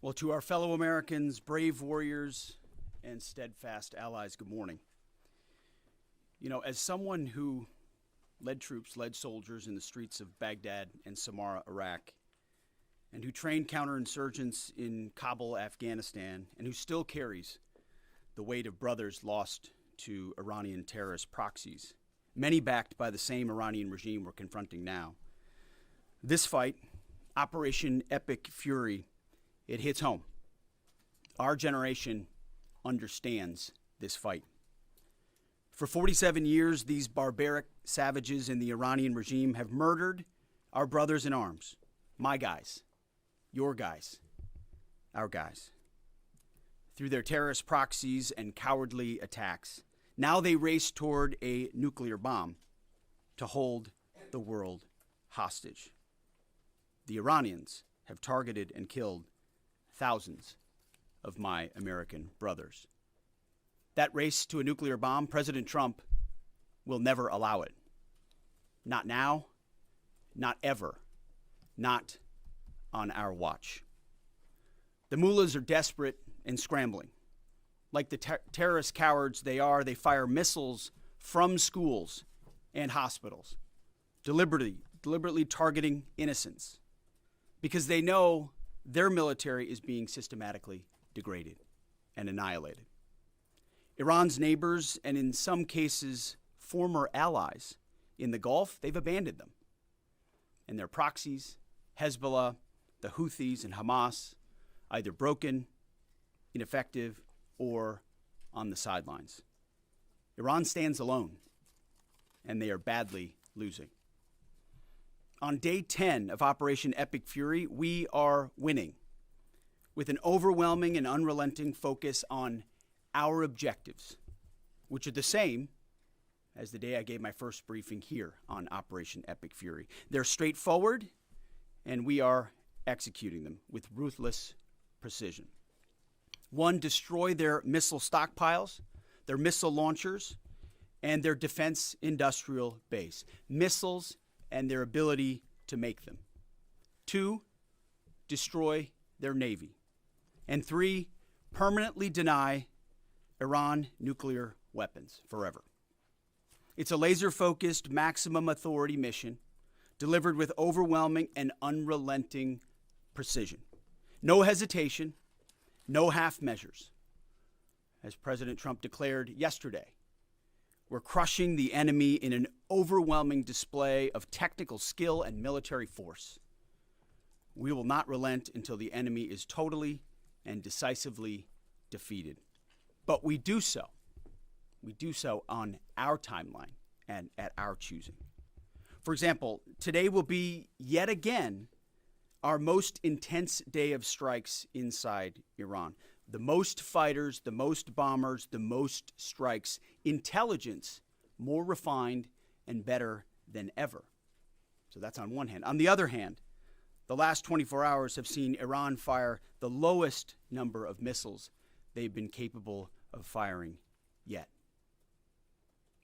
Well, to our fellow Americans, brave warriors, and steadfast allies, good morning. You know, as someone who led soldiers in the streets of Baghdad and Samarra, Iraq, and who trained counterinsurgents in Kabul, Afghanistan, and who still carries the weight of brothers lost to Iranian terrorist proxies, many backed by the same Iranian regime we're confronting now. This fight, Operation Epic Fury, it hits home. Our generation understands this fight. For 47 years, these barbaric savages in the Iranian regime have murdered our brothers in arms, my guys, your guys, our guys. Through their terrorist proxies and cowardly attacks, now they race toward a nuclear bomb to hold the world hostage. The Iranians have targeted and killed thousands of my American brothers. That race to a nuclear bomb, President Trump will never allow it. Not now, not ever, not on our watch. The mullahs are desperate and scrambling. Like the terrorist cowards they are, they fire missiles from schools and hospitals, deliberately targeting innocents, because they know their military is being systematically degraded and annihilated. Iran's neighbors, and in some cases, former allies in the Gulf, they've abandoned them. And their proxies, Hezbollah, the Houthis, and Hamas, either broken, ineffective, or on the sidelines. Iran stands alone, and they are badly losing. On day 10 of Operation Epic Fury, we are winning with an overwhelming and unrelenting focus on our objectives, which are the same as the day I gave my first briefing here on Operation Epic Fury. They're straightforward, and we are executing them with ruthless precision. One, destroy their missile stockpiles, their missile launchers, and their defense industrial base. Missiles and their ability to make them. 2, destroy their navy. And 3, permanently deny Iran nuclear weapons forever. It's a laser-focused, maximum authority mission delivered with overwhelming and unrelenting precision. No hesitation, no half measures. As President Trump declared yesterday, we're crushing the enemy in an overwhelming display of technical skill and military force. We will not relent until the enemy is totally and decisively defeated. But we do so. We do so on our timeline and at our choosing. For example, today will be yet again our most intense day of strikes inside Iran. The most fighters, the most bombers, the most strikes. Intelligence more refined and better than ever. So that's on one hand. On the other hand, the last 24 hours have seen Iran fire the lowest number of missiles they've been capable of firing yet.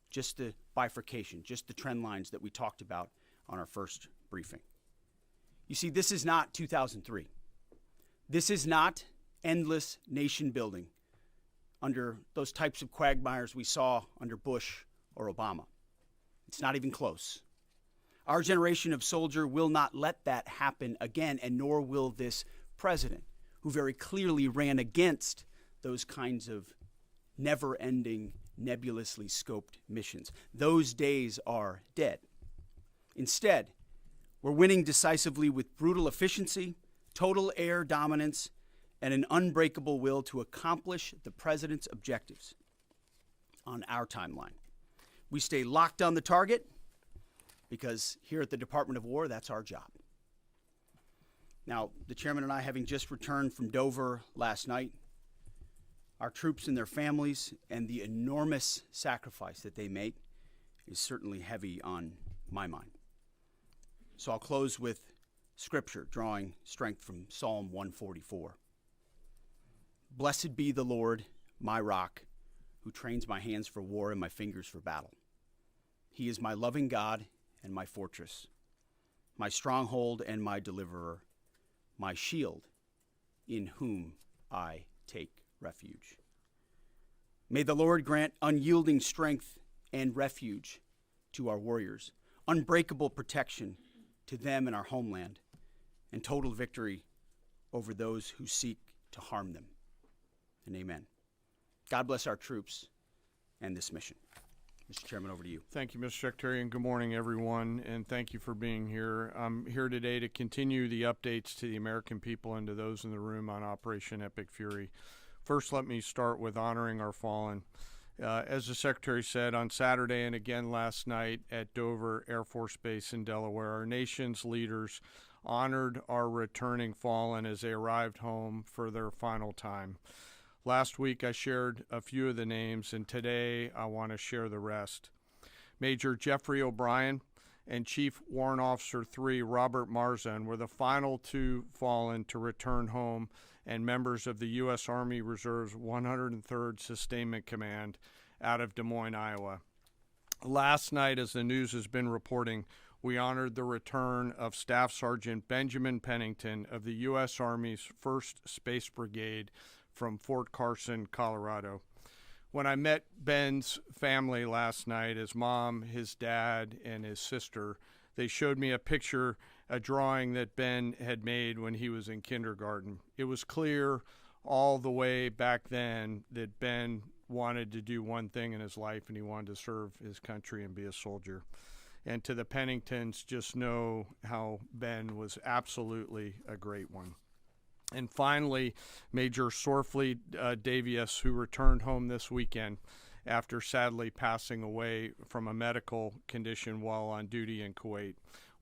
Just the bifurcation, just the trend lines that we talked about on our first briefing. You see, this is not 2003. This is not endless nation building under those types of quagmires we saw under Bush or Obama. It's not even close. Our generation of soldier will not let that happen again, and nor will this president, who very clearly ran against those kinds of never-ending, nebulously scoped missions. Those days are dead. Instead, we're winning decisively with brutal efficiency, total air dominance, and an unbreakable will to accomplish the president's objectives on our timeline. We stay locked on the target because here at the Department of War, that's our job. Now, the chairman and I, having just returned from Dover last night, our troops and their families and the enormous sacrifice that they make is certainly heavy on my mind. So I'll close with scripture, drawing strength from Psalm 144. Blessed be the Lord, my rock, who trains my hands for war and my fingers for battle. He is my loving God and my fortress, my stronghold and my deliverer, my shield in whom I take refuge. May the Lord grant unyielding strength and refuge to our warriors, unbreakable protection to them and our homeland, and total victory over those who seek to harm them. And amen. God bless our troops and this mission. Mr. Chairman, over to you. Thank you, Mr. Secretary, and good morning, everyone, and thank you for being here. I'm here today to continue the updates to the American people and to those in the room on Operation Epic Fury. First, let me start with honoring our fallen. As the Secretary said, on Saturday and again last night at Dover Air Force Base in Delaware, our nation's leaders honored our returning fallen as they arrived home for their final time. Last week, I shared a few of the names, and today I want to share the rest. Major Jeffrey O'Brien and Chief Warrant Officer 3 Robert Marzan were the final two fallen to return home and members of the U.S. Army Reserve's 103rd Sustainment Command out of Des Moines, Iowa. Last night, as the news has been reporting, we honored the return of Staff Sergeant Benjamin Pennington of the U.S. Army's 1st Space Brigade from Fort Carson, Colorado. When I met Ben's family last night, his mom, his dad, and his sister, they showed me a drawing that Ben had made when he was in kindergarten. It was clear all the way back then that Ben wanted to do one thing in his life, and he wanted to serve his country and be a soldier. And to the Penningtons, just know how Ben was absolutely a great one. And finally, Major Sorfleet Davies, who returned home this weekend after sadly passing away from a medical condition while on duty in Kuwait.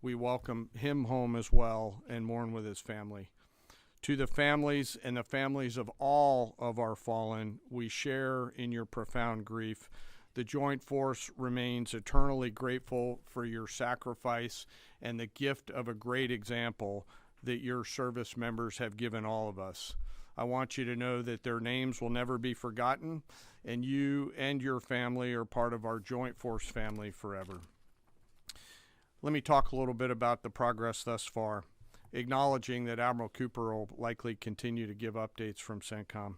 We welcome him home as well and mourn with his family. To the families and the families of all of our fallen, we share in your profound grief. The Joint Force remains eternally grateful for your sacrifice and the gift of a great example that your service members have given all of us. I want you to know that their names will never be forgotten, and you and your family are part of our Joint Force family forever. Let me talk a little bit about the progress thus far, acknowledging that Admiral Cooper will likely continue to give updates from CENTCOM.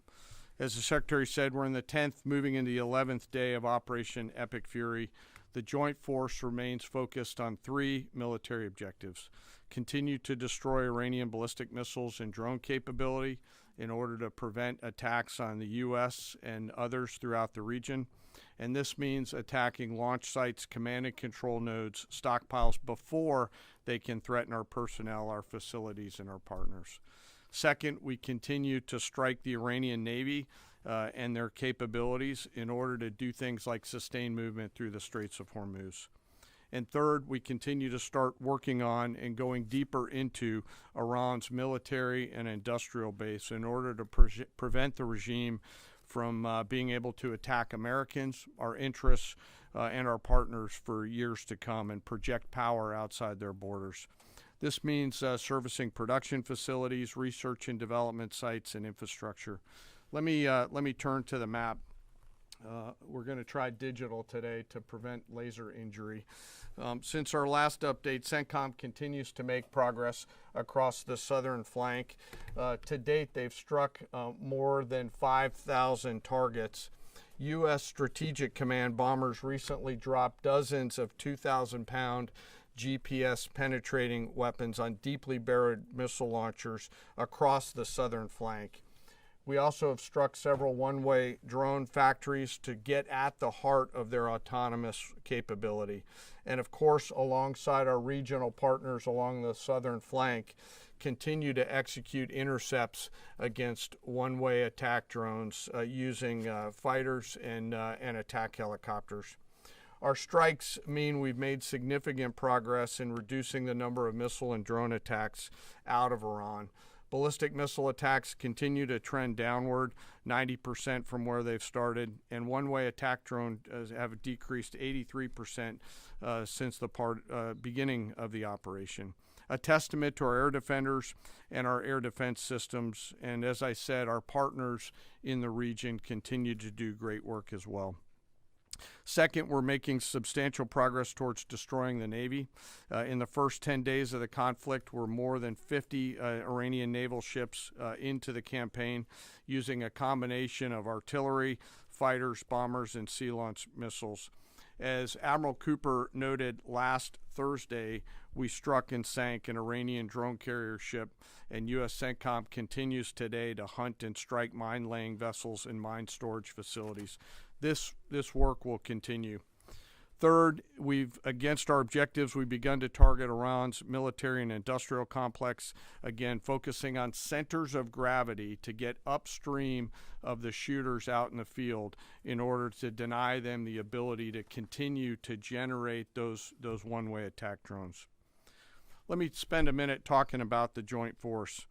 As the Secretary said, we're in the 10th, moving into the 11th day of Operation Epic Fury. The Joint Force remains focused on 3 military objectives: continue to destroy Iranian ballistic missiles and drone capability in order to prevent attacks on the U.S. and others throughout the region. And this means attacking launch sites, command and control nodes, stockpiles before they can threaten our personnel, our facilities, and our partners. Second, we continue to strike the Iranian Navy and their capabilities in order to do things like sustain movement through the Straits of Hormuz. And third, we continue to start working on and going deeper into Iran's military and industrial base in order to prevent the regime from being able to attack Americans, our interests, and our partners for years to come and project power outside their borders. This means servicing production facilities, research and development sites, and infrastructure. Let me turn to the map. We're going to try digital today to prevent laser injury. Since our last update, CENTCOM continues to make progress across the southern flank. To date, they've struck more than 5,000 targets. U.S. Strategic Command bombers recently dropped dozens of 2,000-pound GPS penetrating weapons on deeply buried missile launchers across the southern flank. We also have struck several one-way drone factories to get at the heart of their autonomous capability. And of course, alongside our regional partners along the southern flank, continue to execute intercepts against one-way attack drones using fighters and attack helicopters. Our strikes mean we've made significant progress in reducing the number of missile and drone attacks out of Iran. Ballistic missile attacks continue to trend downward, 90% from where they've started, and one-way attack drones have decreased 83% since the beginning of the operation. A testament to our air defenders and our air defense systems, and as I said, our partners in the region continue to do great work as well. Second, we're making substantial progress towards destroying the Navy. In the first 10 days of the conflict, we're more than 50 Iranian naval ships into the campaign using a combination of artillery, fighters, bombers, and sea-launched missiles. As Admiral Cooper noted last Thursday, we struck and sank an Iranian drone carrier ship, and U.S. CENTCOM continues today to hunt and strike mine-laying vessels and mine storage facilities. This work will continue. Third, against our objectives, we've begun to target Iran's military and industrial complex, again, focusing on centers of gravity to get upstream of the shooters out in the field in order to deny them the ability to continue to generate those one-way attack drones. Let me spend a minute talking about the Joint Force.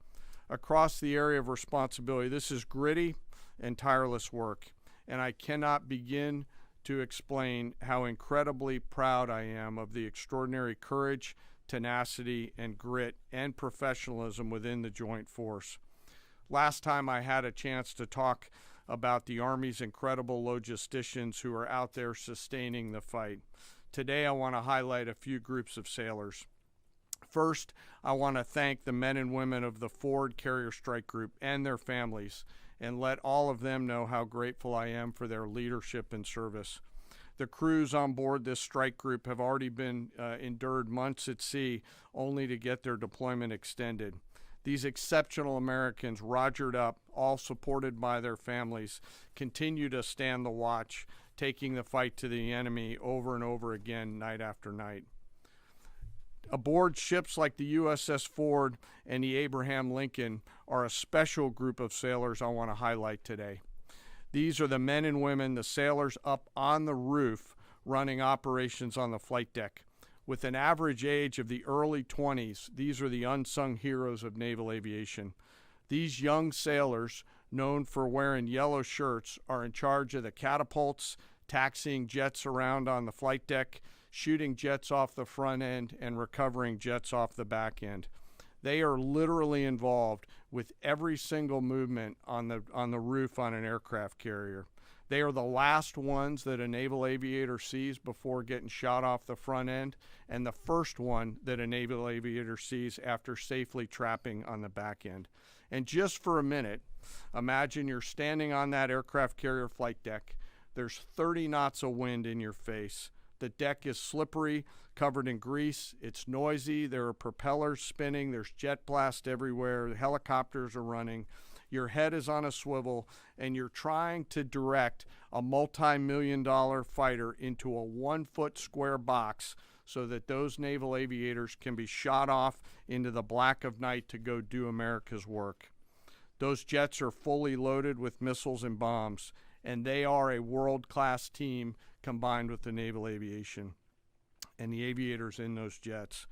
Across the area of responsibility, this is gritty and tireless work, and I cannot begin to explain how incredibly proud I am of the extraordinary courage, tenacity, and grit and professionalism within the Joint Force. Last time I had a chance to talk about the Army's incredible logisticians who are out there sustaining the fight. Today I want to highlight a few groups of sailors. First, I want to thank the men and women of the Forward Carrier Strike Group and their families, and let all of them know how grateful I am for their leadership and service. The crews on board this strike group have already been endured months at sea only to get their deployment extended. These exceptional Americans, rogered up, all supported by their families, continue to stand the watch, taking the fight to the enemy over and over again, night after night. Aboard ships like the USS Ford and the Abraham Lincoln are a special group of sailors I want to highlight today. These are the men and women, the sailors up on the roof running operations on the flight deck. With an average age of the early 20s, these are the unsung heroes of naval aviation. These young sailors, known for wearing yellow shirts, are in charge of the catapults, taxiing jets around on the flight deck, shooting jets off the front end, and recovering jets off the back end. They are literally involved with every single movement on the roof on an aircraft carrier. They are the last ones that a naval aviator sees before getting shot off the front end, and the first one that a naval aviator sees after safely trapping on the back end. And just for a minute, imagine you're standing on that aircraft carrier flight deck. There's 30 knots of wind in your face. The deck is slippery, covered in grease. It's noisy. There are propellers spinning. There's jet blast everywhere. The helicopters are running. Your head is on a swivel, and you're trying to direct a multi-million-dollar fighter into a 1-foot square box so that those naval aviators can be shot off into the black of night to go do America's work. Those jets are fully loaded with missiles and bombs, and they are a world-class team combined with the naval aviation and the aviators in those jets.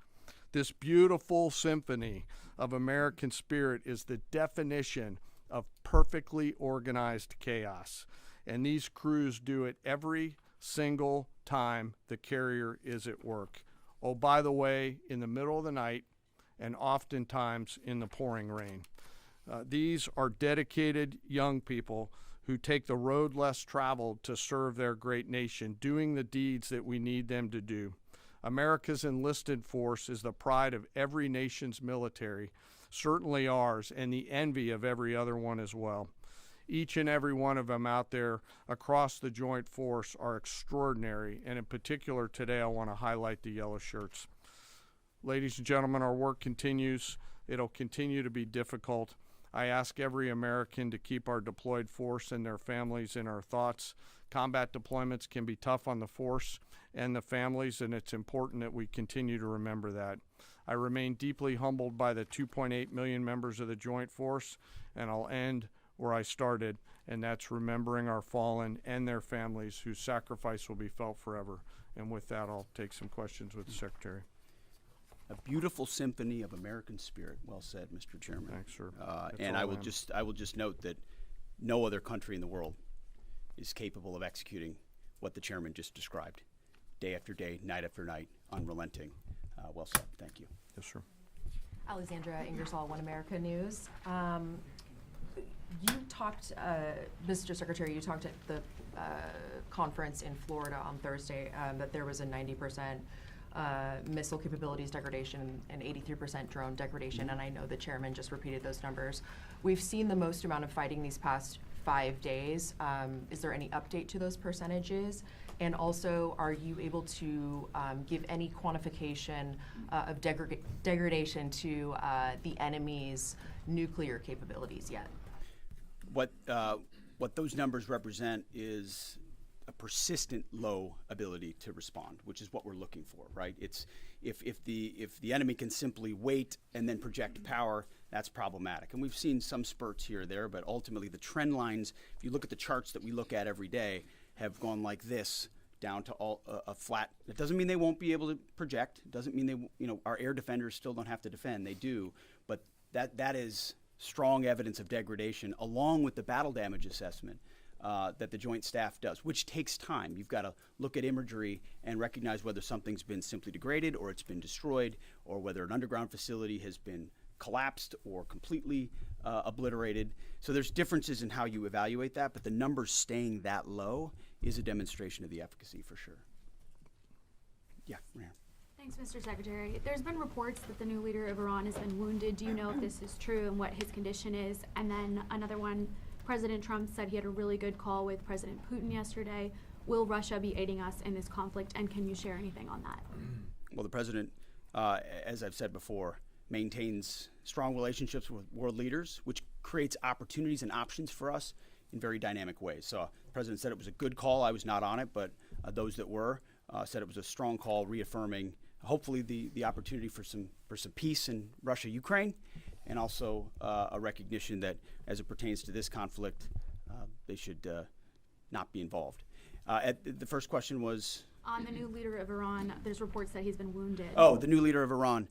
This beautiful symphony of American spirit is the definition of perfectly organized chaos. And these crews do it every single time the carrier is at work. Oh, by the way, in the middle of the night and oftentimes in the pouring rain. These are dedicated young people who take the road less traveled to serve their great nation, doing the deeds that we need them to do. America's enlisted force is the pride of every nation's military, certainly ours, and the envy of every other one as well. Each and every one of them out there across the Joint Force are extraordinary, and in particular today I want to highlight the yellow shirts. Ladies and gentlemen, our work continues. It'll continue to be difficult. I ask every American to keep our deployed force and their families in our thoughts. Combat deployments can be tough on the force and the families, and it's important that we continue to remember that. I remain deeply humbled by the 2.8 million members of the Joint Force, and I'll end where I started, and that's remembering our fallen and their families whose sacrifice will be felt forever. And with that, I'll take some questions with the Secretary. A beautiful symphony of American spirit. Well said, Mr. Chairman. Thanks, sir. And I will just note that no other country in the world is capable of executing what the chairman just described, day after day, night after night, unrelenting. Well said. Thank you. Yes, sir. Alexandra Ingersoll, One America News. You talked, Mr. Secretary, you talked at the conference in Florida on Thursday that there was a 90% missile capabilities degradation and 83% drone degradation, and I know the chairman just repeated those numbers. We've seen the most amount of fighting these past 5 days. Is there any update to those percentages? And also, are you able to give any quantification of degradation to the enemy's nuclear capabilities yet? What those numbers represent is a persistent low ability to respond, which is what we're looking for, right? It's if the enemy can simply wait and then project power, that's problematic. And we've seen some spurts here or there, but ultimately the trend lines, if you look at the charts that we look at every day, have gone like this down to a flat. It doesn't mean they won't be able to project. It doesn't mean our air defenders still don't have to defend. They do, but that is strong evidence of degradation, along with the battle damage assessment that the Joint Staff does, which takes time. You've got to look at imagery and recognize whether something's been simply degraded or it's been destroyed, or whether an underground facility has been collapsed or completely obliterated. So there's differences in how you evaluate that, but the numbers staying that low is a demonstration of the efficacy for sure. Yeah, right here. Thanks, Mr. Secretary. There's been reports that the new leader of Iran has been wounded. Do you know if this is true and what his condition is? And then another one, President Trump said he had a really good call with President Putin yesterday. Will Russia be aiding us in this conflict, and can you share anything on that? Well, the president, as I've said before, maintains strong relationships with world leaders, which creates opportunities and options for us in very dynamic ways. So the president said it was a good call. I was not on it, but those that were said it was a strong call, reaffirming hopefully the opportunity for some peace in Russia, Ukraine, and also a recognition that as it pertains to this conflict, they should not be involved. The first question was? On the new leader of Iran, there's reports that he's been wounded. Oh, the new leader of Iran.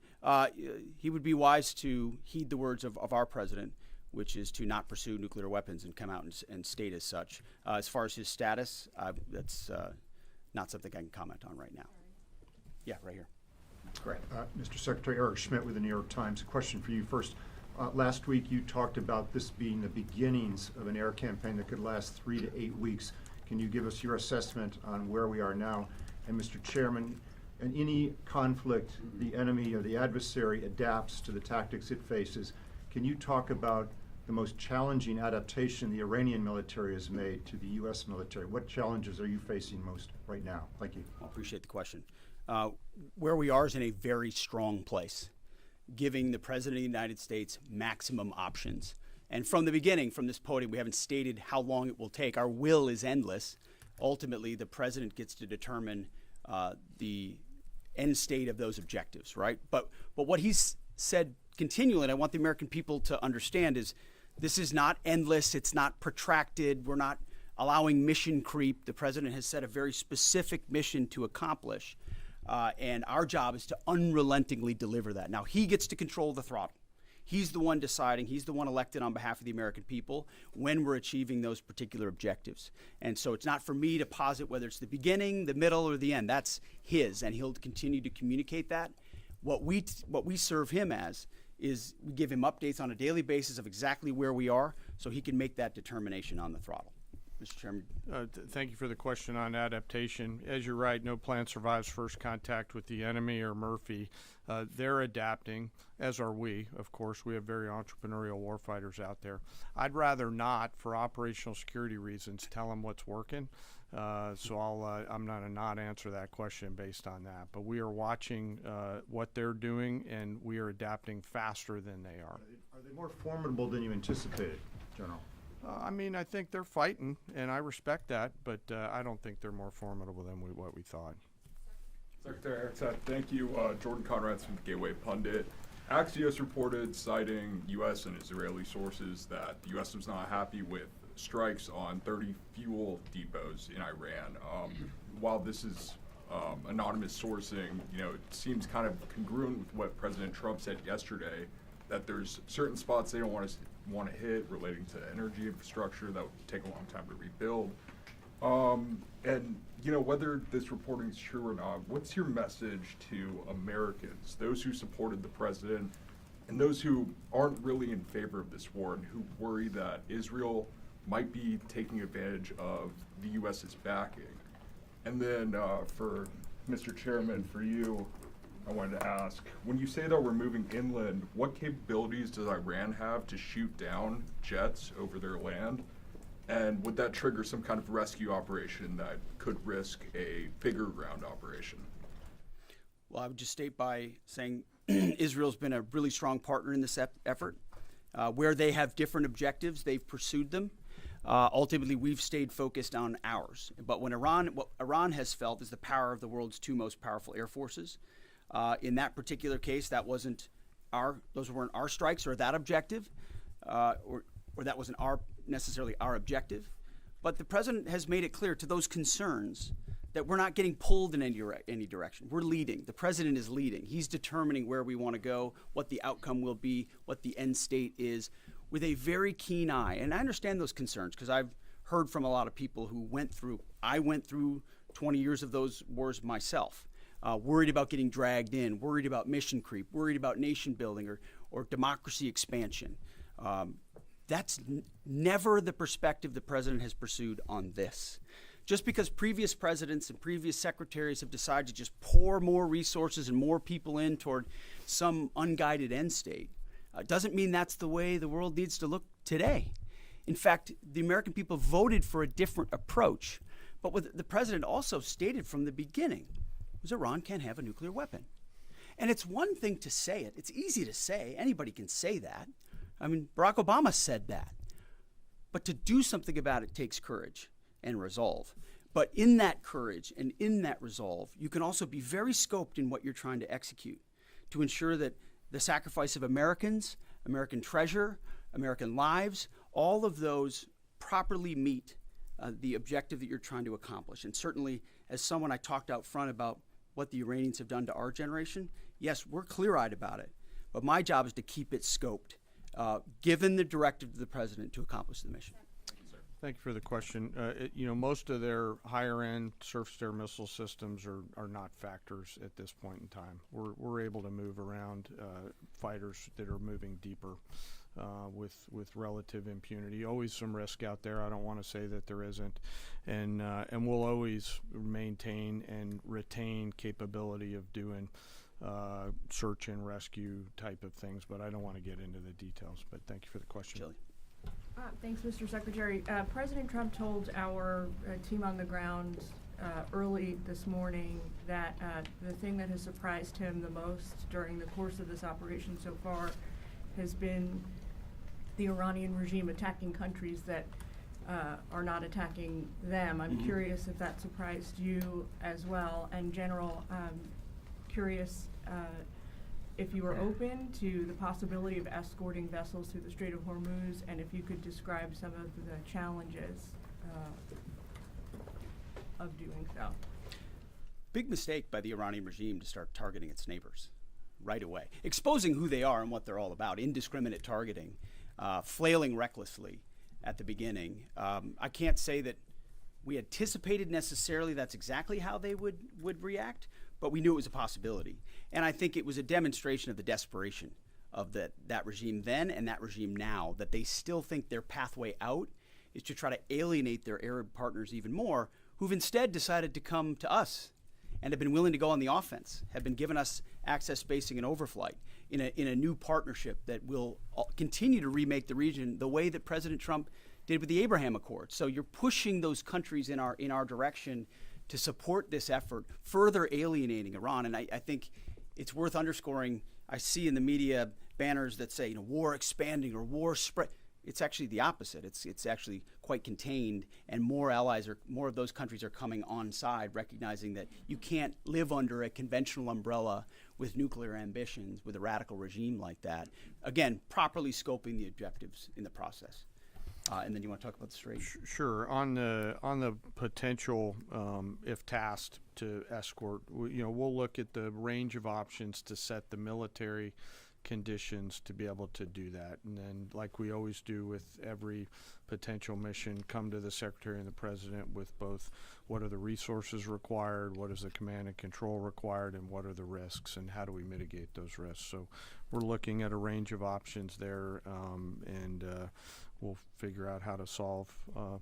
He would be wise to heed the words of our president, which is to not pursue nuclear weapons and come out and state as such. As far as his status, that's not something I can comment on right now. Yeah, right here. Great. Mr. Secretary, Eric Schmidt with the New York Times. A question for you first. Last week you talked about this being the beginnings of an air campaign that could last 3 to 8 weeks. Can you give us your assessment on where we are now? And Mr. Chairman, in any conflict, the enemy or the adversary adapts to the tactics it faces. Can you talk about the most challenging adaptation the Iranian military has made to the U.S. military? What challenges are you facing most right now? Thank you. I appreciate the question. Where we are is in a very strong place, giving the President of the United States maximum options. And from the beginning, from this podium, we haven't stated how long it will take. Our will is endless. Ultimately, the President gets to determine the end state of those objectives, right? But what he's said continually, and I want the American people to understand, is this is not endless. It's not protracted. We're not allowing mission creep. The President has set a very specific mission to accomplish. And our job is to unrelentingly deliver that. Now, he gets to control the throttle. He's the one deciding, he's the one elected on behalf of the American people when we're achieving those particular objectives. And so it's not for me to posit whether it's the beginning, the middle, or the end. That's his, and he'll continue to communicate that. What we serve him as is we give him updates on a daily basis of exactly where we are so he can make that determination on the throttle. Mr. Chairman. Thank you for the question on adaptation. As you're right, no plan survives first contact with the enemy or Murphy. They're adapting, as are we. Of course, we have very entrepreneurial warfighters out there. I'd rather not, for operational security reasons, tell them what's working. So I'm not a not answer that question based on that. But we are watching what they're doing, and we are adapting faster than they are. Are they more formidable than you anticipated, General? I mean, I think they're fighting, and I respect that, but I don't think they're more formidable than what we thought. Secretary Hegseth, thank you. Jordan Conrad's from the Gateway Pundit. Axios reported, citing U.S. and Israeli sources, that the U.S. was not happy with strikes on 30 fuel depots in Iran. While this is anonymous sourcing, it seems kind of congruent with what President Trump said yesterday, that there's certain spots they don't want to hit relating to energy infrastructure that would take a long time to rebuild. And whether this reporting is true or not, what's your message to Americans, those who supported the president and those who aren't really in favor of this war and who worry that Israel might be taking advantage of the U.S.'s backing. And then for Mr. Chairman, for you, I wanted to ask, when you say that we're moving inland, what capabilities does Iran have to shoot down jets over their land? And would that trigger some kind of rescue operation that could risk a bigger ground operation? Well, I would just state by saying Israel's been a really strong partner in this effort. Where they have different objectives, they've pursued them. Ultimately, we've stayed focused on ours. But what Iran has felt is the power of the world's two most powerful air forces. In that particular case, those weren't our strikes or that objective, or that wasn't necessarily our objective. But the president has made it clear to those concerns that we're not getting pulled in any direction. We're leading. The president is leading. He's determining where we want to go, what the outcome will be, what the end state is, with a very keen eye. And I understand those concerns because I've heard from a lot of people who I went through 20 years of those wars myself, worried about getting dragged in, worried about mission creep, worried about nation building or democracy expansion. That's never the perspective the president has pursued on this. Just because previous presidents and previous secretaries have decided to just pour more resources and more people in toward some unguided end state, doesn't mean that's the way the world needs to look today. In fact, the American people voted for a different approach. But what the president also stated from the beginning was Iran can't have a nuclear weapon. And it's one thing to say it. It's easy to say. Anybody can say that. I mean, Barack Obama said that. But to do something about it takes courage and resolve. But in that courage and in that resolve, you can also be very scoped in what you're trying to execute to ensure that the sacrifice of Americans, American treasure, American lives, all of those properly meet the objective that you're trying to accomplish. And certainly, as someone I talked out front about what the Iranians have done to our generation, yes, we're clear-eyed about it. But my job is to keep it scoped, given the directive to the president to accomplish the mission. Thank you for the question. Most of their higher-end surface-to-air missile systems are not factors at this point in time. We're able to move around fighters that are moving deeper with relative impunity. Always some risk out there. I don't want to say that there isn't, and we'll always maintain and retain capability of doing search and rescue type of things. But I don't want to get into the details. But thank you for the question. Shelley. Thanks, Mr. Secretary. President Trump told our team on the ground early this morning that the thing that has surprised him the most during the course of this operation so far has been the Iranian regime attacking countries that are not attacking them. I'm curious if that surprised you as well. And General, curious if you were open to the possibility of escorting vessels through the Strait of Hormuz, and if you could describe some of the challenges of doing so. Big mistake by the Iranian regime to start targeting its neighbors right away, exposing who they are and what they're all about, indiscriminate targeting, flailing recklessly at the beginning. I can't say that we anticipated necessarily that's exactly how they would react, but we knew it was a possibility. And I think it was a demonstration of the desperation of that regime then and that regime now, that they still think their pathway out is to try to alienate their Arab partners even more, who've instead decided to come to us and have been willing to go on the offense, have been giving us access, spacing, and overflight in a new partnership that will continue to remake the region the way that President Trump did with the Abraham Accords. So you're pushing those countries in our direction to support this effort, further alienating Iran. And I think it's worth underscoring. I see in the media banners that say, war expanding or war spread. It's actually the opposite. It's actually quite contained, and more of those countries are coming on side, recognizing that you can't live under a conventional umbrella with nuclear ambitions with a radical regime like that. Again, properly scoping the objectives in the process. And then you want to talk about the Strait? Sure. On the potential, if tasked to escort, we'll look at the range of options to set the military conditions to be able to do that. And then, like we always do with every potential mission, come to the Secretary and the President with both what are the resources required, what is the command and control required, and what are the risks, and how do we mitigate those risks. So we're looking at a range of options there, and we'll figure out how to solve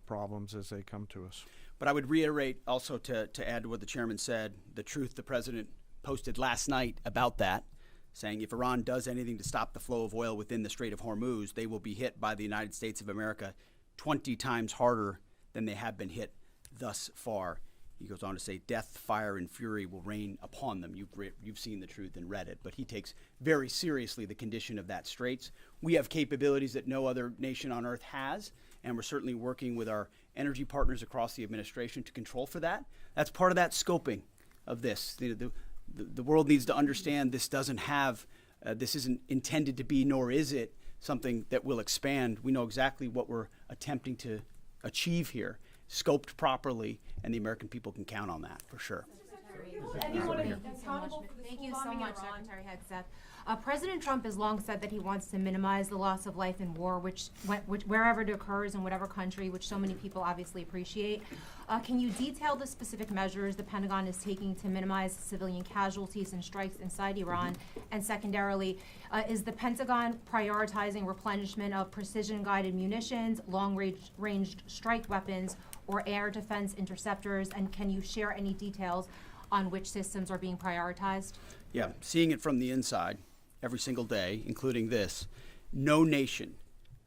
problems as they come to us. But I would reiterate also to add to what the chairman said, the truth the president posted last night about that, saying if Iran does anything to stop the flow of oil within the Strait of Hormuz, they will be hit by the United States of America 20 times harder than they have been hit thus far. He goes on to say, death, fire, and fury will rain upon them. You've seen the truth and read it, but he takes very seriously the condition of that straits. We have capabilities that no other nation on earth has, and we're certainly working with our energy partners across the administration to control for that. That's part of that scoping of this. The world needs to understand this doesn't have, this isn't intended to be, nor is it something that will expand. We know exactly what we're attempting to achieve here, scoped properly, and the American people can count on that for sure. Thank you so much, Secretary Hegseth. President Trump has long said that he wants to minimize the loss of life in war, which wherever it occurs in whatever country, which so many people obviously appreciate. Can you detail the specific measures the Pentagon is taking to minimize civilian casualties and strikes inside Iran? And secondarily, is the Pentagon prioritizing replenishment of precision-guided munitions, long-ranged strike weapons, or air defense interceptors? And can you share any details on which systems are being prioritized? Yeah, seeing it from the inside every single day, including this, no nation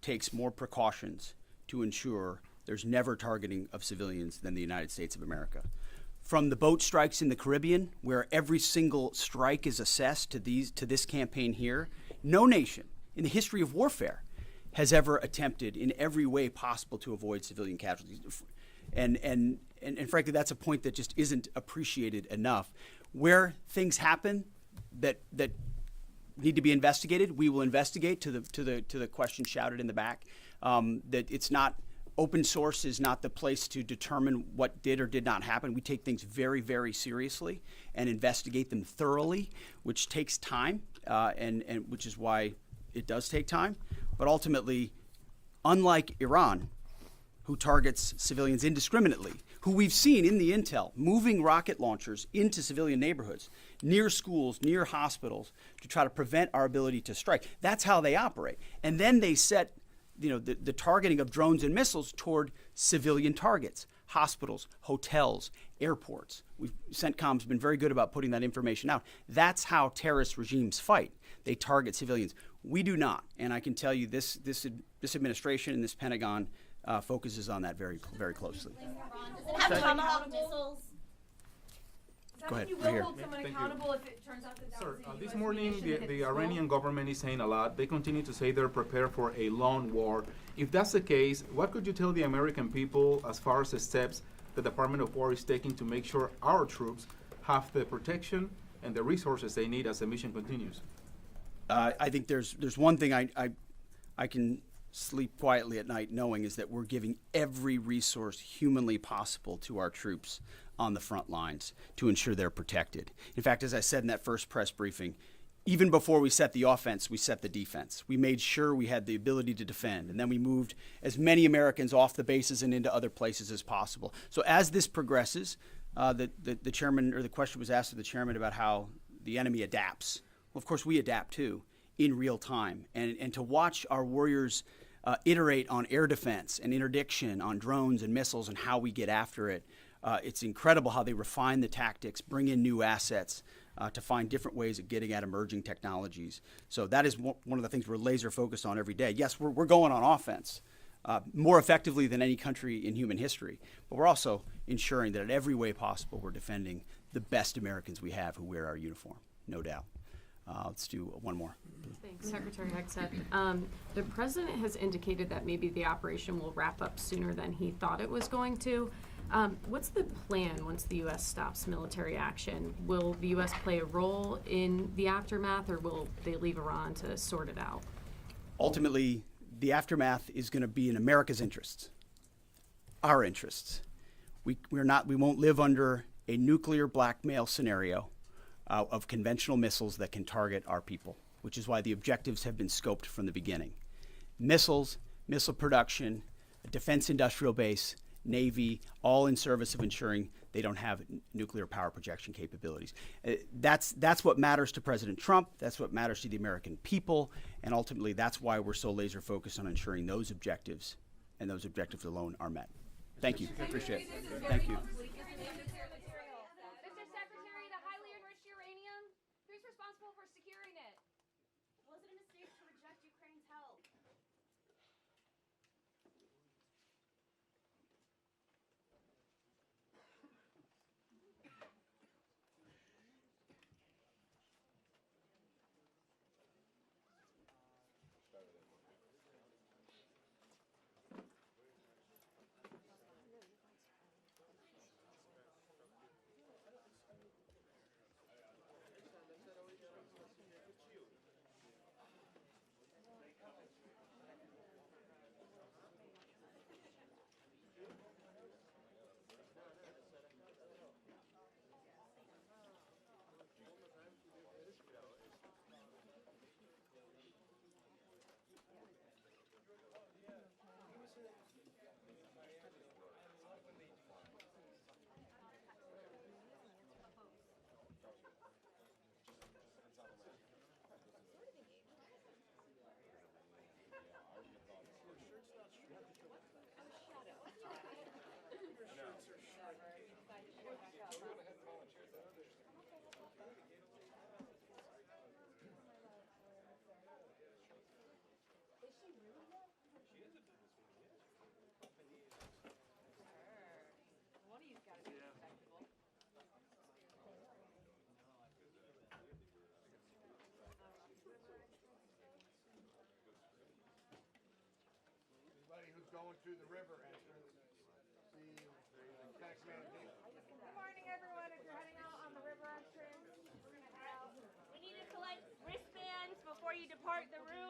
takes more precautions to ensure there's never targeting of civilians than the United States of America. From the boat strikes in the Caribbean, where every single strike is assessed to this campaign here, no nation in the history of warfare has ever attempted in every way possible to avoid civilian casualties. And frankly, that's a point that just isn't appreciated enough. Where things happen that need to be investigated, we will investigate to the question shouted in the back. That it's not, open source is not the place to determine what did or did not happen. We take things very, very seriously and investigate them thoroughly, which takes time, and which is why it does take time. But ultimately, unlike Iran, who targets civilians indiscriminately, who we've seen in the intel moving rocket launchers into civilian neighborhoods, near schools, near hospitals, to try to prevent our ability to strike. That's how they operate. And then they set the targeting of drones and missiles toward civilian targets, hospitals, hotels, airports. CENTCOM's been very good about putting that information out. That's how terrorist regimes fight. They target civilians. We do not. And I can tell you this administration and this Pentagon focuses on that very, very closely. Go ahead, right here. Sir, this morning the Iranian government is saying a lot. They continue to say they're prepared for a long war. If that's the case, what could you tell the American people as far as the steps the Department of War is taking to make sure our troops have the protection and the resources they need as the mission continues? I think there's one thing I can sleep quietly at night knowing is that we're giving every resource humanly possible to our troops on the front lines to ensure they're protected. In fact, as I said in that first press briefing, even before we set the offense, we set the defense. We made sure we had the ability to defend, and then we moved as many Americans off the bases and into other places as possible. So as this progresses, the chairman, or the question was asked of the chairman about how the enemy adapts. Well, of course, we adapt too in real time. And to watch our warriors iterate on air defense and interdiction on drones and missiles and how we get after it, it's incredible how they refine the tactics, bring in new assets to find different ways of getting at emerging technologies. So that is one of the things we're laser focused on every day. Yes, we're going on offense more effectively than any country in human history, but we're also ensuring that in every way possible we're defending the best Americans we have who wear our uniform, no doubt. Let's do one more. Thanks, Secretary Hegseth. The president has indicated that maybe the operation will wrap up sooner than he thought it was going to. What's the plan once the U.S. stops military action? Will the U.S. play a role in the aftermath, or will they leave Iran to sort it out? Ultimately, the aftermath is going to be in America's interests, our interests. We won't live under a nuclear blackmail scenario of conventional missiles that can target our people. which is why the objectives have been scoped from the beginning. Missiles, missile production, a defense industrial base, Navy, all in service of ensuring they don't have nuclear power projection capabilities. That's what matters to President Trump. That's what matters to the American people. And ultimately, that's why we're so laser focused on ensuring those objectives and those objectives alone are met. Thank you. Appreciate it. Thank you. Mr. Secretary, the highly enriched uranium, who's responsible for securing it? Was it a mistake to reject Ukraine's help? Anybody who's going through the river entrance, see the tax man. Good morning, everyone. If you're heading out on the river entrance, we need to collect wristbands before you depart the room.